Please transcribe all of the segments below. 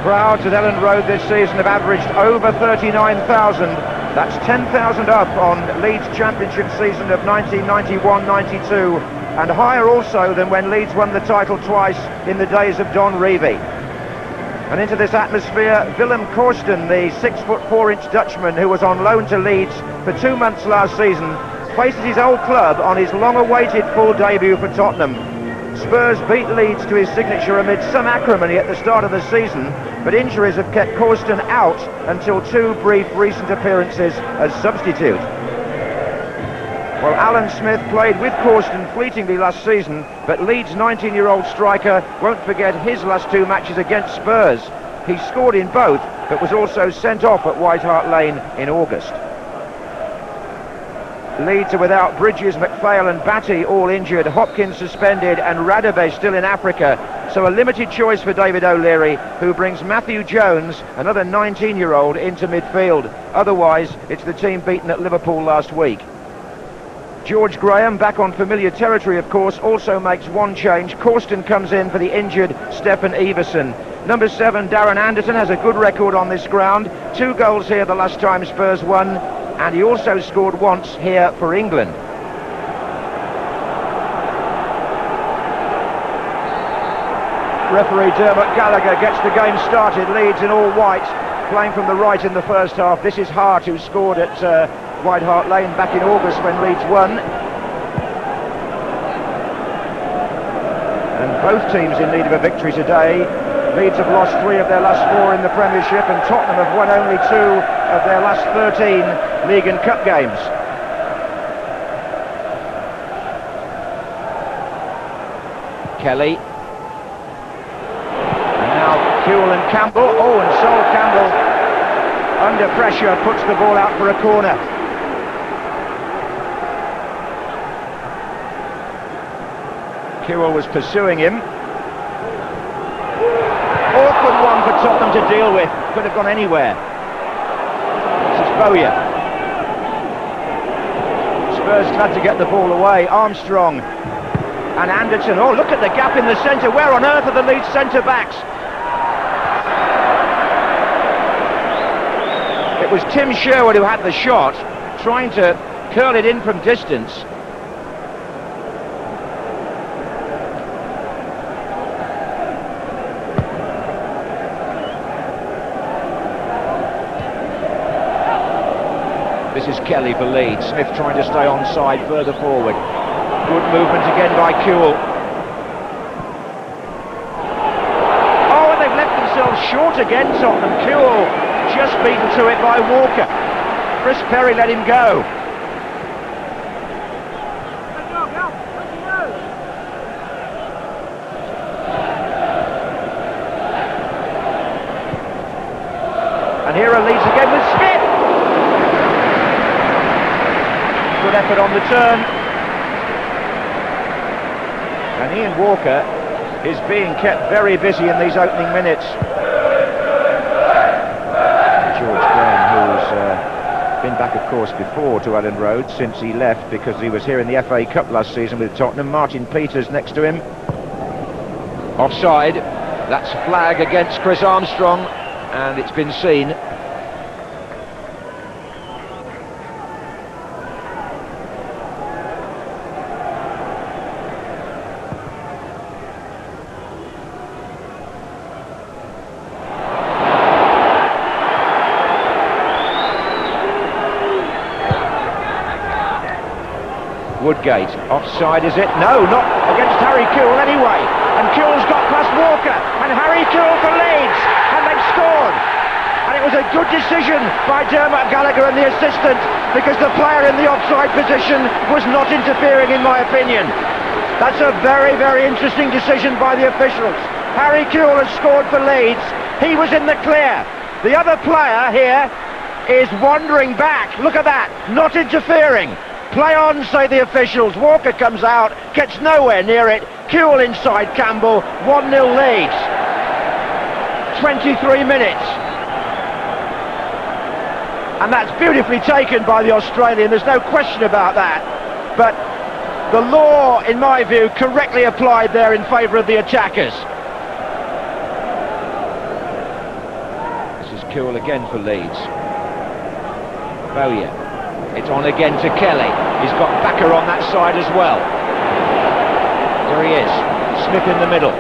Crowds at Ellen Road this season have averaged over 39,000. That's 10,000 up on Leeds Championship season of 1991-92, and higher also than when Leeds won the title twice in the days of Don Revie. And into this atmosphere, Willem Korsten, the 6'4" Dutchman who was on loan to Leeds for 2 months last season, faces his old club on his long-awaited full debut for Tottenham. Spurs beat Leeds to his signature amid some acrimony at the start of the season, but injuries have kept Korsten out until 2 brief recent appearances as substitute. Well, Alan Smith played with Korsten fleetingly last season, but Leeds' 19-year-old striker won't forget his last 2 matches against Spurs. He scored in both, but was also sent off at White Hart Lane in August. Leeds are without Bridges, McPhail and Batty all injured, Hopkins suspended and Radebe still in Africa, so a limited choice for David O'Leary, who brings Matthew Jones, another 19-year-old, into midfield. Otherwise, it's the team beaten at Liverpool last week. George Graham, back on familiar territory of course, also makes one change. Korsten comes in for the injured Stefan Everson. Number 7, Darren Anderton, has a good record on this ground. 2 goals here the last time Spurs won, and he also scored once here for England. Referee Dermot Gallagher gets the game started. Leeds in all white, playing from the right in the first half. This is Hart, who scored at White Hart Lane back in August when Leeds won. And both teams in need of a victory today. Leeds have lost 3 of their last 4 in the Premiership, and Tottenham have won only 2 of their last 13 League and Cup games. Kelly. And now Kewell and Campbell. Oh, and Sol Campbell, under pressure, puts the ball out for a corner. Kewell was pursuing him. Awkward one for Tottenham to deal with. Could have gone anywhere. This is Bowyer. Spurs glad to get the ball away. Armstrong and Anderton. Oh, look at the gap in the centre. Where on earth are the Leeds centre-backs? It was Tim Sherwood who had the shot, trying to curl it in from distance. This is Kelly for Leeds. Smith trying to stay onside further forward. Good movement again by Kewell. Oh, and they've left themselves short again, Tottenham. Kewell just beaten to it by Walker. Chris Perry let him go. And here are Leeds again with Smith. Good effort on the turn. And Ian Walker is being kept very busy in these opening minutes. George Graham, who's been back of course before to Ellen Road since he left because he was here in the FA Cup last season with Tottenham. Martin Peters next to him. Offside. That's a flag against Chris Armstrong, and it's been seen. Woodgate, offside is it? No, not against Harry Kewell anyway. And Kewell's got past Walker, and Harry Kewell for Leeds, and they've scored. And it was a good decision by Dermot Gallagher and the assistant, because the player in the offside position was not interfering, in my opinion. That's a very, very interesting decision by the officials. Harry Kewell has scored for Leeds. He was in the clear. The other player here is wandering back. Look at that, not interfering. Play on, say the officials. Walker comes out, gets nowhere near it. Kewell inside Campbell, 1-0 Leeds. 23 minutes. And that's beautifully taken by the Australian, there's no question about that. But the law, in my view, correctly applied there in favour of the attackers. Kuhl again for Leeds. Bowyer. It's on again to Kelly. He's got Backer on that side as well. There he is. Smith in the middle.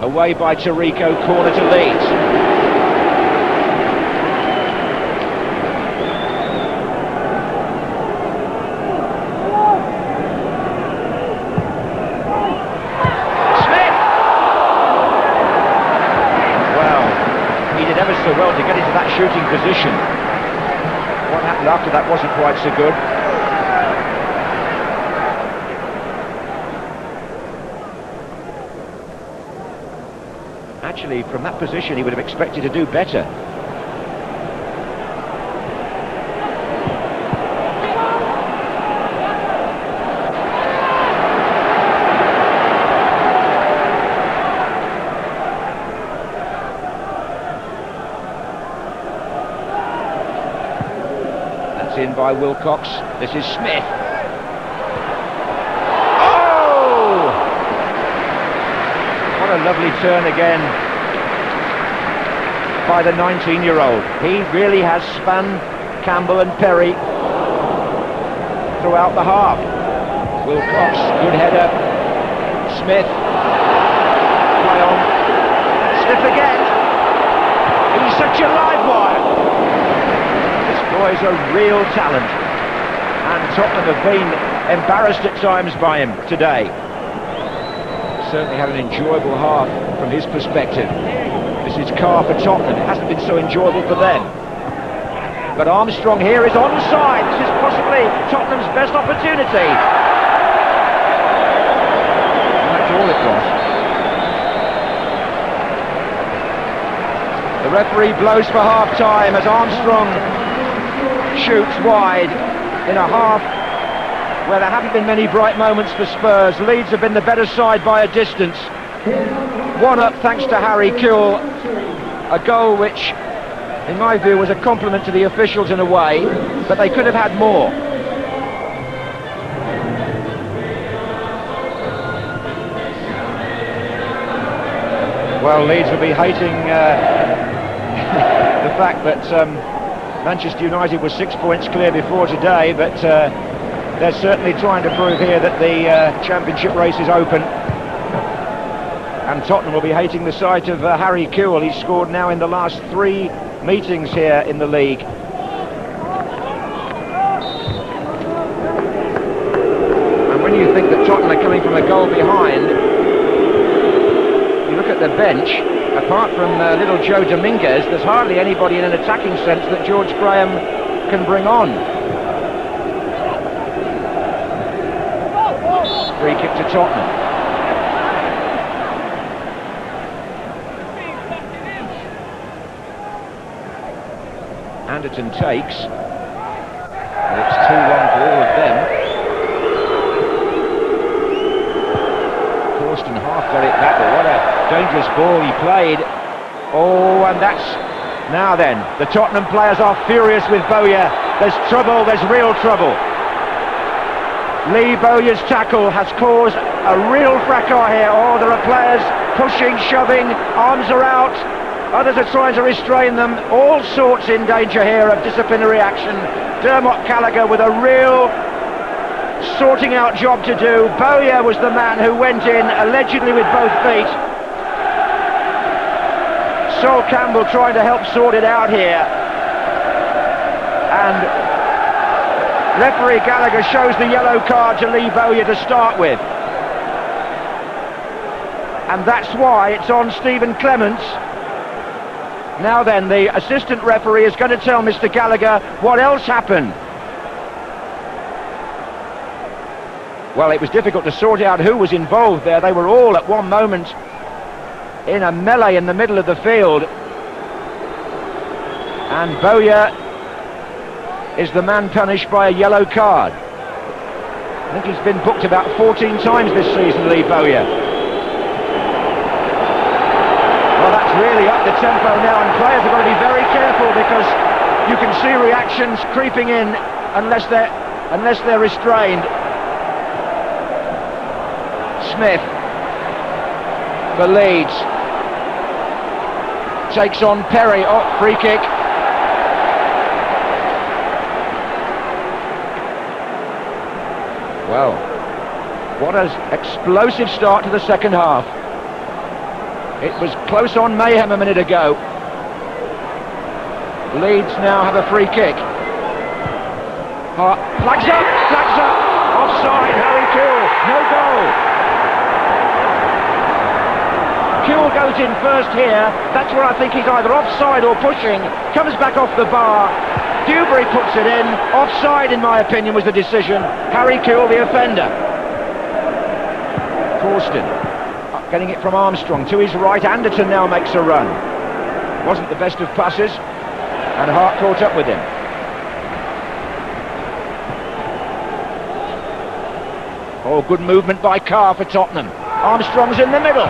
Away by Tarico, corner to Leeds. Smith! Well, he did ever so well to get into that shooting position. What happened after that wasn't quite so good. Actually, from that position, he would have expected to do better. That's in by Wilcox. This is Smith. Oh! What a lovely turn again by the 19-year-old. He really has spun Campbell and Perry throughout the half. Wilcox, good header. Smith, play on. Smith again. He's such a live wire. This boy's a real talent, and Tottenham have been embarrassed at times by him today. Certainly had an enjoyable half from his perspective. This is Carr for Tottenham. It hasn't been so enjoyable for them. But Armstrong here is onside. This is possibly Tottenham's best opportunity. That's all it was. The referee blows for half-time as Armstrong shoots wide in a half where there haven't been many bright moments for Spurs. Leeds have been the better side by a distance. 1-up thanks to Harry Kuhl. A goal which, in my view, was a compliment to the officials in a way, but they could have had more. Well, Leeds will be hating the fact that Manchester United was 6 points clear before today, but they're certainly trying to prove here that the championship race is open. And Tottenham will be hating the sight of Harry Kuhl. He's scored now in the last 3 meetings here in the league. And when you think that Tottenham are coming from a goal behind, you look at the bench, apart from little Joe Dominguez, there's hardly anybody in an attacking sense that George Graham can bring on. Free kick to Tottenham. Anderton takes, but it's too long for all of them. Corsten half got it back, but what a dangerous ball he played. Oh, and that's... Now then, the Tottenham players are furious with Bowyer. There's trouble, there's real trouble. Lee Bowyer's tackle has caused a real fracas here. Oh, there are players pushing, shoving, arms are out. Others are trying to restrain them. All sorts in danger here of disciplinary action. Dermot Gallagher with a real sorting out job to do. Bowyer was the man who went in, allegedly with both feet. Sol Campbell trying to help sort it out here. And referee Gallagher shows the yellow card to Lee Bowyer to start with. And that's why it's on Stephen Clements. Now then, the assistant referee is going to tell Mr. Gallagher what else happened. Well, it was difficult to sort out who was involved there. They were all at one moment in a melee in the middle of the field. And Bowyer is the man punished by a yellow card. I think he's been booked about 14 times this season, Lee Bowyer. Well, that's really up the tempo now, and players have got to be very careful because you can see reactions creeping in unless they're restrained. Smith for Leeds. takes on Perry. Oh, free kick. Well, what an explosive start to the second half. It was close on mayhem a minute ago. Leeds now have a free kick. Flags up, offside, Harry Kewell, no goal. Kewell goes in first here, that's where I think he's either offside or pushing, comes back off the bar, Dewberry puts it in, offside in my opinion was the decision, Harry Kewell the offender. Corsten, getting it from Armstrong to his right, Anderton now makes a run. Wasn't the best of passes, and Hart caught up with him. Oh, good movement by Carr for Tottenham. Armstrong's in the middle.